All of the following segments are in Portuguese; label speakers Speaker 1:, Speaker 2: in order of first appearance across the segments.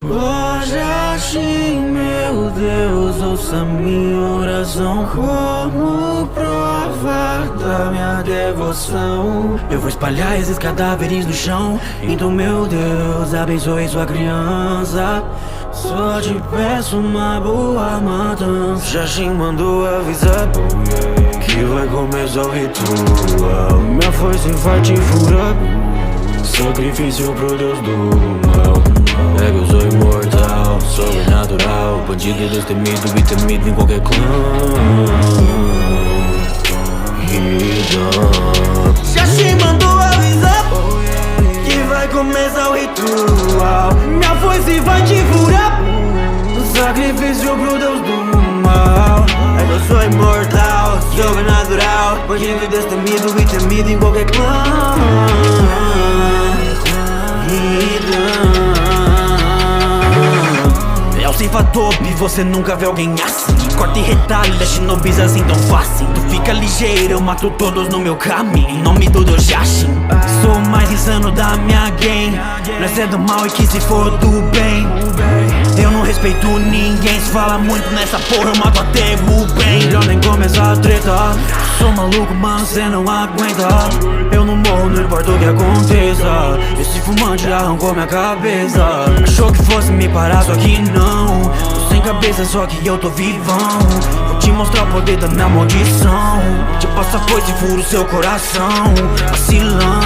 Speaker 1: Hoje assim, meu Deus, ouça minha oração como prova da minha devoção. Eu vou espalhar esses cadáveres no chão, então meu Deus, abençoe sua criança. Só te peço uma boa matança. Jachim mandou avisar que vai começar o ritual. Minha força vai te furar, sacrifício pro Deus do mal. É que eu sou imortal, sobrenatural, bandido e destemido e temido em qualquer clã. Jachim mandou avisar que vai começar o ritual. Minha foice vai te furar, sacrifício pro Deus do mal. É que eu sou imortal, sobrenatural, bandido e destemido e temido em qualquer clã. É o ceifador e você nunca vê alguém assim. Corta e retalha, shinobis assim tão fácil. Tu fica ligeiro, eu mato todos no meu caminho, em nome do Deus Jachim. Sou o mais insano da minha gang. Nós é do mal e que se for do bem. Eu não respeito ninguém, se fala muito nessa porra, eu mato até o bem. Melhor nem começar a treta, sou maluco, mano, cê não aguenta. Eu não morro, não importa o que aconteça. Esse fumante arrancou minha cabeça. Achou que fosse me parar, só que não. Tô sem cabeça, só que eu tô vivão. Vou te mostrar o poder da minha maldição. Te passa foice e furo seu coração, vacilão.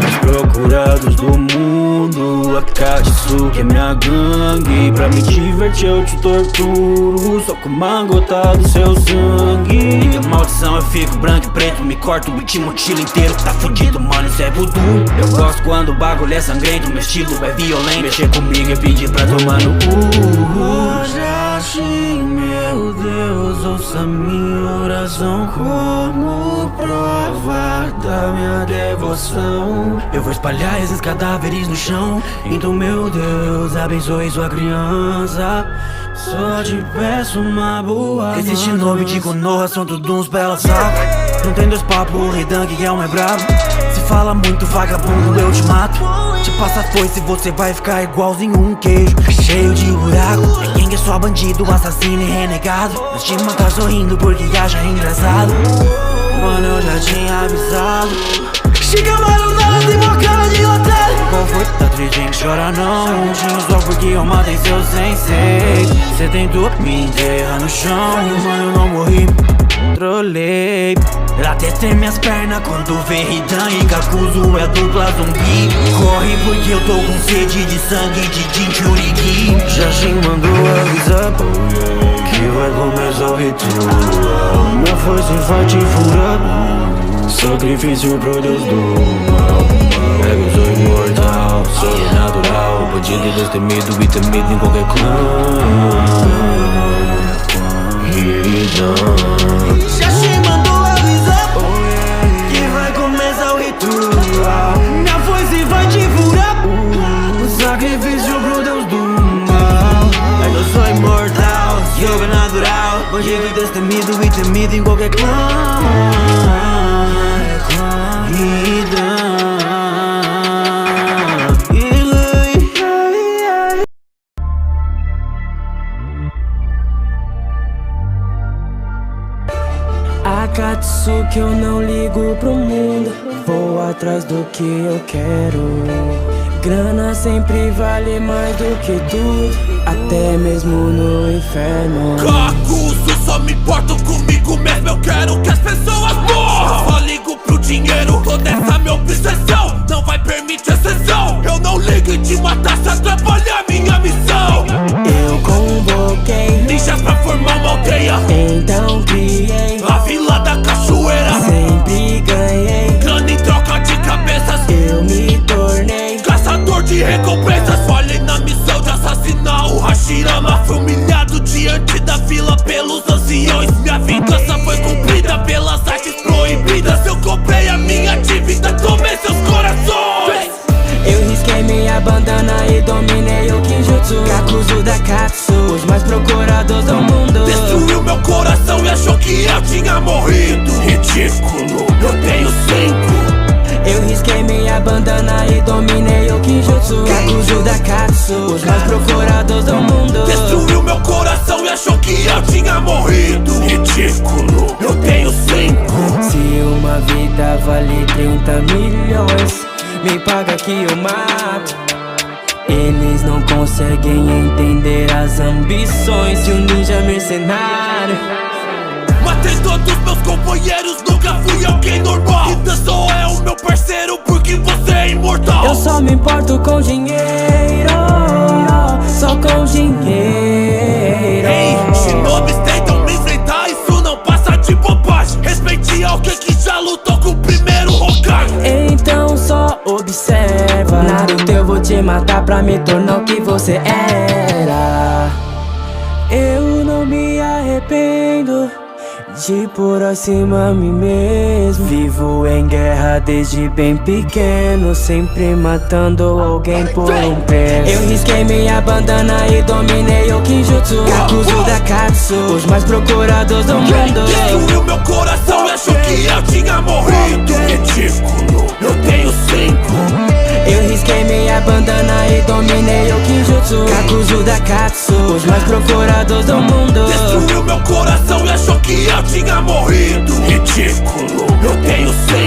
Speaker 1: Os procurados do mundo, a Katsuki é minha gangue. Pra me divertir eu te torturo, só com uma gota do seu sangue. E a maldição eu fico branco e preto, me corto e te mutilo inteiro. Tá fudido, mano, isso é voodoo. Eu gosto quando o bagulho é sangrento, meu estilo é violento. Mexer comigo é pedir pra tomar no cu. Hoje assim, meu Deus, ouça minha oração como prova da minha devoção. Eu vou espalhar esses cadáveres no chão, então meu Deus, abençoe sua criança. Só te peço uma boa. Existe nome de Konoha, são tudo uns bela saco. Não tem dois papos, o Redan que é o mais bravo. Se fala muito vagabundo, eu te mato. Te passa foice, você vai ficar igualzinho um queijo cheio de buraco. Quem é só bandido, assassino e renegado. Mas te matar sorrindo porque acha engraçado. Mano, eu já tinha avisado. Shikamaru nada tem uma cara de hotel. Qual foi? Tá triste, tem que chorar não. Tinha só porque eu matei seu sensei. Cê tentou me enterrar no chão, mano, eu não morri, trolei. Ela até treme as pernas quando vê Hidan e Kakuzu é dupla zumbi. Corre porque eu tô com sede de sangue de Jinchuriki. Jachim mandou avisar que vai começar o ritual. Minha força vai te furar, sacrifício pro Deus do mal. É que eu sou imortal, sobrenatural, bandido e destemido e temido em qualquer clã. Jachim mandou avisar que vai começar o ritual. Minha foice vai te furar, sacrifício pro Deus do mal. É que eu sou imortal, sobrenatural, bandido e destemido e temido em qualquer clã.
Speaker 2: Akatsuki, eu não ligo pro mundo, vou atrás do que eu quero. Grana sempre vale mais do que tudo, até mesmo no inferno.
Speaker 3: Cacuzo, só me importo comigo mesmo, eu quero que as pessoas morram. Só ligo pro dinheiro, toda essa minha obsessão não vai permitir exceção. Eu não ligo de matar se atrapalhar minha missão.
Speaker 2: Eu convoquei
Speaker 3: ninjas pra formar uma aldeia,
Speaker 2: então criei
Speaker 3: a Vila da Cachoeira.
Speaker 2: Sempre ganhei,
Speaker 3: Grana em troca de cabeças,
Speaker 2: eu me tornei
Speaker 3: caçador de recompensas. Falhei na missão de assassinar o Hashirama. Fui humilhado diante da vila pelos anciões. Minha vingança foi cumprida pelas artes proibidas. Eu comprei a minha dívida, tomei seus corações.
Speaker 2: Eu risquei minha bandana e dominei o Kinjutsu. Kakuzu da Katsu, os mais procurados do mundo.
Speaker 3: Destruiu meu coração e achou que eu tinha morrido. Ridículo, eu tenho 5.
Speaker 2: Eu risquei minha a bandana e dominei o Kinjutsu, Kakuzu da Katsu, os mais procurados do mundo.
Speaker 3: Destruiu meu coração e achou que eu tinha morrido. Ridículo, eu tenho 5.
Speaker 2: Se uma vida vale 30 milhões, me paga que eu mato. Eles não conseguem entender as ambições de um ninja mercenário.
Speaker 3: Matei todos meus companheiros, nunca fui alguém normal. Então só é o meu parceiro porque você é imortal.
Speaker 2: Eu só me importo com dinheiro, só com dinheiro.
Speaker 3: Ei, shinobis tentam me enfrentar, isso não passa de bobagem. Respeite alguém que já lutou com o primeiro Hokage.
Speaker 2: Então só observa, Naruto, eu vou te matar pra me tornar o que você era. Eu não me arrependo de pôr acima a mim mesmo. Vivo em guerra desde bem pequeno, sempre matando alguém por um preço. Eu risquei minha bandana e dominei o Kinjutsu, Kakuzu da Katsu, os mais procurados do mundo.
Speaker 3: Destruiu meu coração e achou que eu tinha morrido. Ridículo, eu tenho 5.
Speaker 2: Eu risquei minha bandana e dominei o Kinjutsu, Kakuzu da Katsu, os mais procurados do mundo.
Speaker 3: Destruiu meu coração e achou que eu tinha morrido. Ridículo, eu tenho 5.